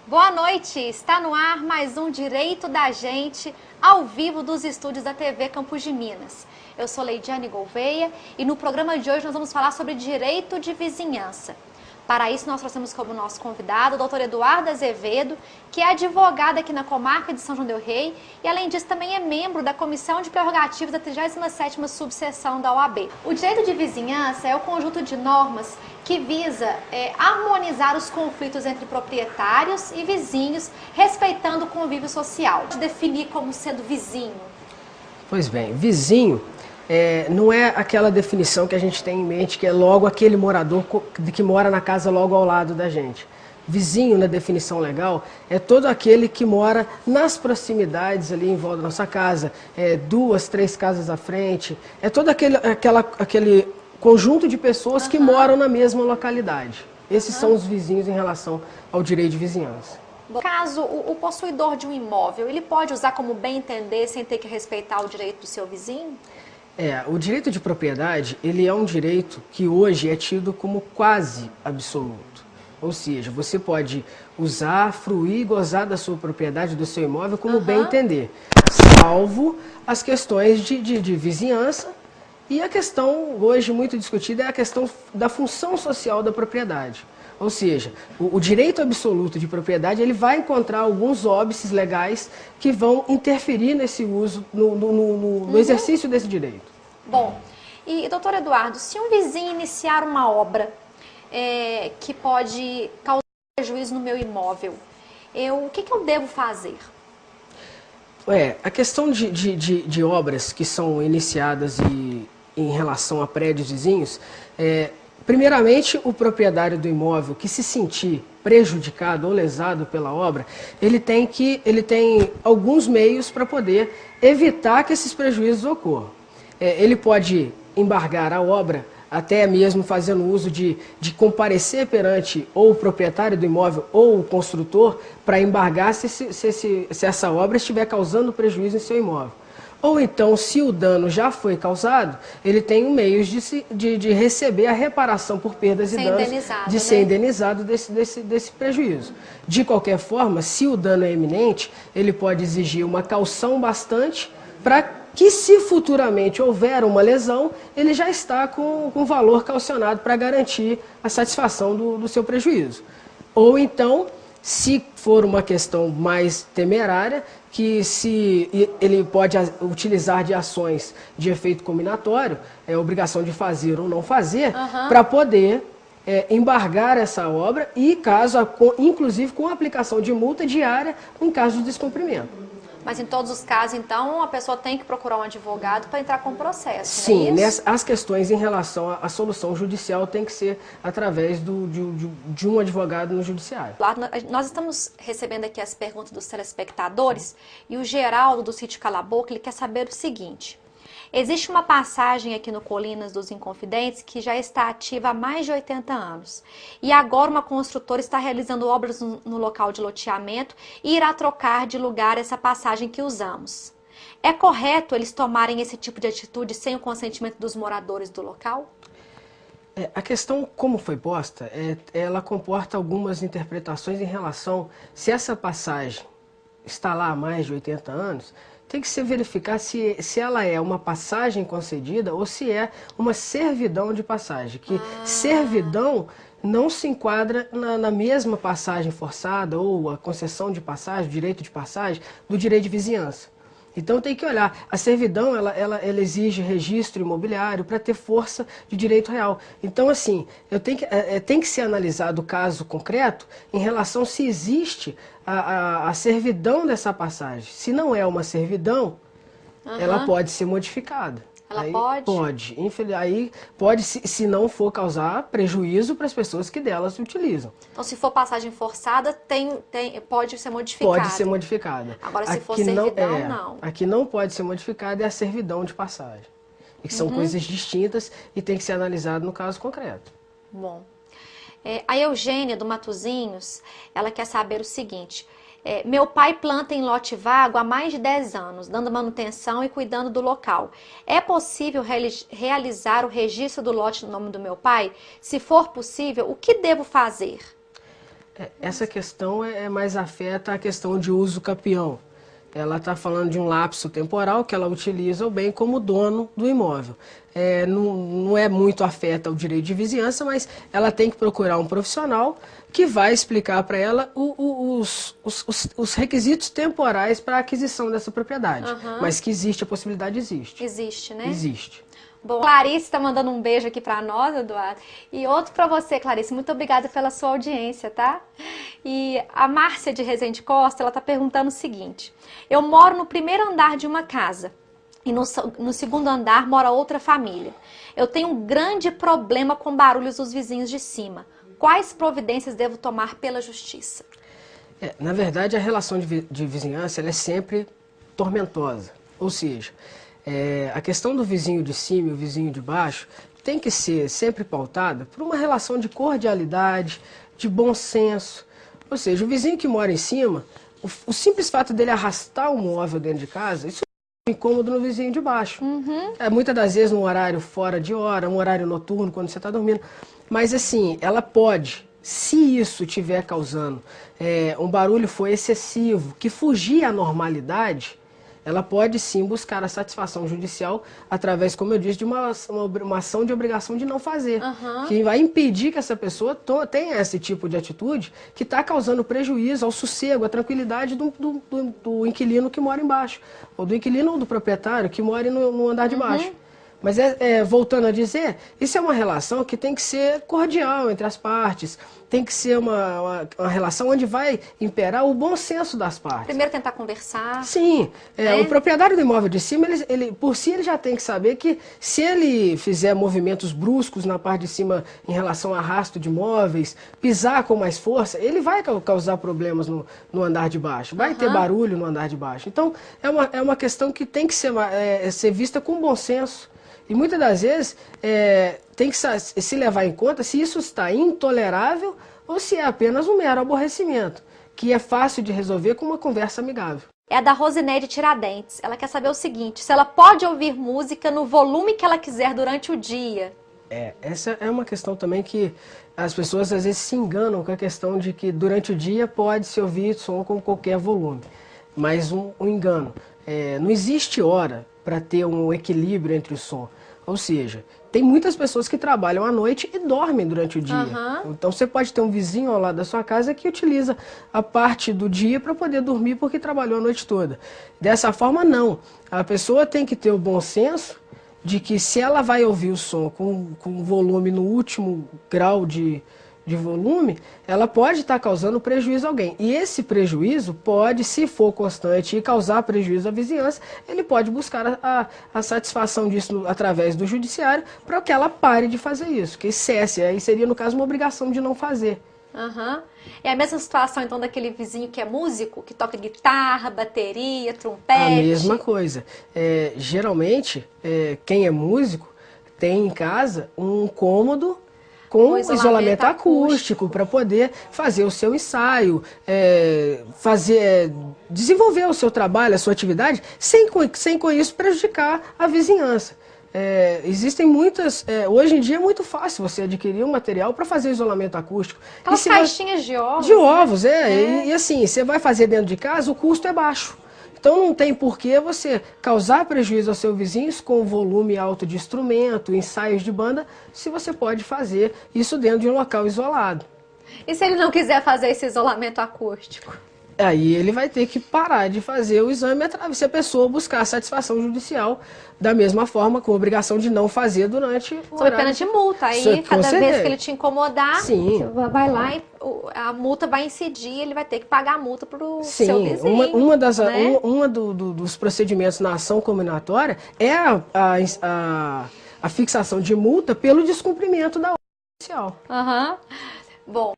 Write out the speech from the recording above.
Boa noite, está no ar mais um Direito da Gente, ao vivo dos estúdios da TV Campos de Minas. Eu sou Leidiane Gouveia e no programa de hoje nós vamos falar sobre direito de vizinhança. Para isso nós trouxemos como nosso convidado o doutor Eduardo Azevedo, que é advogado aqui na comarca de São João del Rei e além disso também é membro da Comissão de Prerrogativas da 37ª Subseção da OAB. O direito de vizinhança é o conjunto de normas que visa harmonizar os conflitos entre proprietários e vizinhos, respeitando o convívio social. Definir como sendo vizinho. Pois bem, vizinho não é aquela definição que a gente tem em mente, que é logo aquele morador que mora na casa logo ao lado da gente. Vizinho, na definição legal, é todo aquele que mora nas proximidades ali em volta da nossa casa, 2, 3 casas à frente, é todo aquele conjunto de pessoas que moram na mesma localidade. Esses são os vizinhos em relação ao direito de vizinhança. Caso o possuidor de um imóvel, ele pode usar como bem entender sem ter que respeitar o direito do seu vizinho? O direito de propriedade, ele é um direito que hoje é tido como quase absoluto. Ou seja, você pode usar, fruir e gozar da sua propriedade, do seu imóvel, como bem entender, salvo as questões de vizinhança. E a questão hoje muito discutida é a questão da função social da propriedade. Ou seja, o direito absoluto de propriedade ele vai encontrar alguns óbices legais que vão interferir nesse uso, no exercício desse direito. Bom, e doutor Eduardo, se um vizinho iniciar uma obra que pode causar prejuízo no meu imóvel, o que eu devo fazer? A questão de obras que são iniciadas em relação a prédios vizinhos, primeiramente, o proprietário do imóvel que se sentir prejudicado ou lesado pela obra, ele tem alguns meios para poder evitar que esses prejuízos ocorram. Ele pode embargar a obra, até mesmo fazendo uso de comparecer perante ou o proprietário do imóvel ou o construtor para embargar se essa obra estiver causando prejuízo em seu imóvel. Ou então, se o dano já foi causado, ele tem meios de receber a reparação por perdas e danos, de ser indenizado desse prejuízo. De qualquer forma, se o dano é iminente, ele pode exigir uma caução bastante para que, se futuramente houver uma lesão, ele já está com valor calcionado para garantir a satisfação do seu prejuízo. Ou então, se for uma questão mais temerária, que se ele pode utilizar de ações de efeito combinatório, obrigação de fazer ou não fazer, para poder embargar essa obra e, inclusive, com a aplicação de multa diária em caso de descumprimento. Mas em todos os casos, então, a pessoa tem que procurar um advogado para entrar com o processo, Sim, não é isso? as questões em relação à solução judicial tem que ser através de um advogado no judiciário. Nós estamos recebendo aqui as perguntas dos telespectadores e o Geraldo do Sítio Cala a Boca, ele quer saber o seguinte: existe uma passagem aqui no Colinas dos Inconfidentes que já está ativa há mais de 80 anos. E agora uma construtora está realizando obras no local de loteamento e irá trocar de lugar essa passagem que usamos. É correto eles tomarem esse tipo de atitude sem o consentimento dos moradores do local? A questão, como foi posta, ela comporta algumas interpretações em relação se essa passagem está lá há mais de 80 anos, tem que se verificar se ela é uma passagem concedida ou se é uma servidão de passagem. Que servidão não se enquadra na mesma passagem forçada ou a concessão de passagem, direito de passagem, do direito de vizinhança. Então tem que olhar, a servidão ela exige registro imobiliário para ter força de direito real. Então assim, tem que ser analisado o caso concreto em relação se existe a servidão dessa passagem. Se não é uma servidão, ela pode ser modificada. Ela aí pode? Aí pode, se não for causar prejuízo para as pessoas que delas utilizam. Então, se for passagem forçada, pode ser modificada? Pode ser modificada. Agora, se for servidão, não. Aqui não pode ser modificada é a servidão de passagem. E que são coisas distintas e tem que ser analisado no caso concreto. Bom. A Eugênia, do Matozinhos, ela quer saber o seguinte: meu pai planta em lote vago há mais de 10 anos, dando manutenção e cuidando do local. É possível realizar o registro do lote no nome do meu pai? Se for possível, o que devo fazer? Essa questão mais afeta a questão de uso capião. Ela está falando de um lapso temporal que ela utiliza o bem como dono do imóvel. Não é muito afeta o direito de vizinhança, mas ela tem que procurar um profissional que vai explicar para ela os requisitos temporais para a aquisição dessa propriedade. Mas que existe, a possibilidade existe. Existe, né? Existe. Bom, Clarice está mandando um beijo aqui para nós, Eduardo. E outro para você, Clarice. Muito obrigada pela sua audiência, tá? E a Márcia de Rezende Costa, ela está perguntando o seguinte. Eu moro no primeiro andar de uma casa e no segundo andar mora outra família. Eu tenho um grande problema com barulhos dos vizinhos de cima. Quais providências devo tomar pela justiça? Na verdade, a relação de vizinhança ela é sempre tormentosa. Ou seja, a questão do vizinho de cima e o vizinho de baixo tem que ser sempre pautada por uma relação de cordialidade, de bom senso. Ou seja, o vizinho que mora em cima, o simples fato dele arrastar o móvel dentro de casa, isso é incômodo no vizinho de baixo. Muitas das vezes num horário fora de hora, um horário noturno, quando você está dormindo. Mas assim, ela pode, se isso estiver causando um barulho for excessivo, que fugir à normalidade, ela pode sim buscar a satisfação judicial através, como eu disse, de uma ação de obrigação de não fazer. Que vai impedir que essa pessoa tenha esse tipo de atitude que está causando prejuízo ao sossego, à tranquilidade do inquilino que mora embaixo. Ou do inquilino ou do proprietário que mora no andar de baixo. Mas, voltando a dizer, isso é uma relação que tem que ser cordial entre as partes, tem que ser uma relação onde vai imperar o bom senso das partes. Primeiro tentar conversar. Sim, o proprietário do imóvel de cima, por si ele já tem que saber que se ele fizer movimentos bruscos na parte de cima em relação ao arrasto de móveis, pisar com mais força, ele vai causar problemas no andar de baixo, vai ter barulho no andar de baixo. Então, é uma questão que tem que ser vista com bom senso. E muitas das vezes tem que se levar em conta se isso está intolerável ou se é apenas um mero aborrecimento, que é fácil de resolver com uma conversa amigável. É a da Rosineide Tiradentes. Ela quer saber o seguinte, se ela pode ouvir música no volume que ela quiser durante o dia. Essa é uma questão também que as pessoas às vezes se enganam com a questão de que durante o dia pode-se ouvir som com qualquer volume. Mas um engano. Não existe hora para ter um equilíbrio entre o som. Ou seja, tem muitas pessoas que trabalham à noite e dormem durante o dia. Então você pode ter um vizinho ao lado da sua casa que utiliza a parte do dia para poder dormir porque trabalhou a noite toda. Dessa forma, não. A pessoa tem que ter o bom senso de que se ela vai ouvir o som com volume no último grau de volume, ela pode estar causando prejuízo a alguém. E esse prejuízo pode, se for constante e causar prejuízo à vizinhança, ele pode buscar a satisfação disso através do judiciário para que ela pare de fazer isso, que cesse. Aí seria, no caso, uma obrigação de não fazer. É a mesma situação, então, daquele vizinho que é músico, que toca guitarra, bateria, trompete? A mesma coisa. Geralmente, quem é músico tem em casa um cômodo com isolamento acústico para poder fazer o seu ensaio, desenvolver o seu trabalho, a sua atividade, sem com isso prejudicar a vizinhança. Existem muitas... hoje em dia é muito fácil você adquirir um material para fazer isolamento acústico. Aquelas caixinhas de ovos. De ovos, E assim, você vai fazer dentro de casa, o custo é baixo. Então não tem por que você causar prejuízo aos seus vizinhos com volume alto de instrumento, ensaios de banda, se você pode fazer isso dentro de um local isolado. E se ele não quiser fazer esse isolamento acústico? Aí ele vai ter que parar de fazer o exame se a pessoa buscar a satisfação judicial da mesma forma, com obrigação de não fazer durante o sob pena de multa. Aí, cada vez que ele te incomodar, sim, você vai lá e a multa vai incidir, ele vai ter que pagar a multa para o seu vizinho. Uma dos procedimentos na ação combinatória é a fixação de multa pelo descumprimento da ordem judicial. Bom,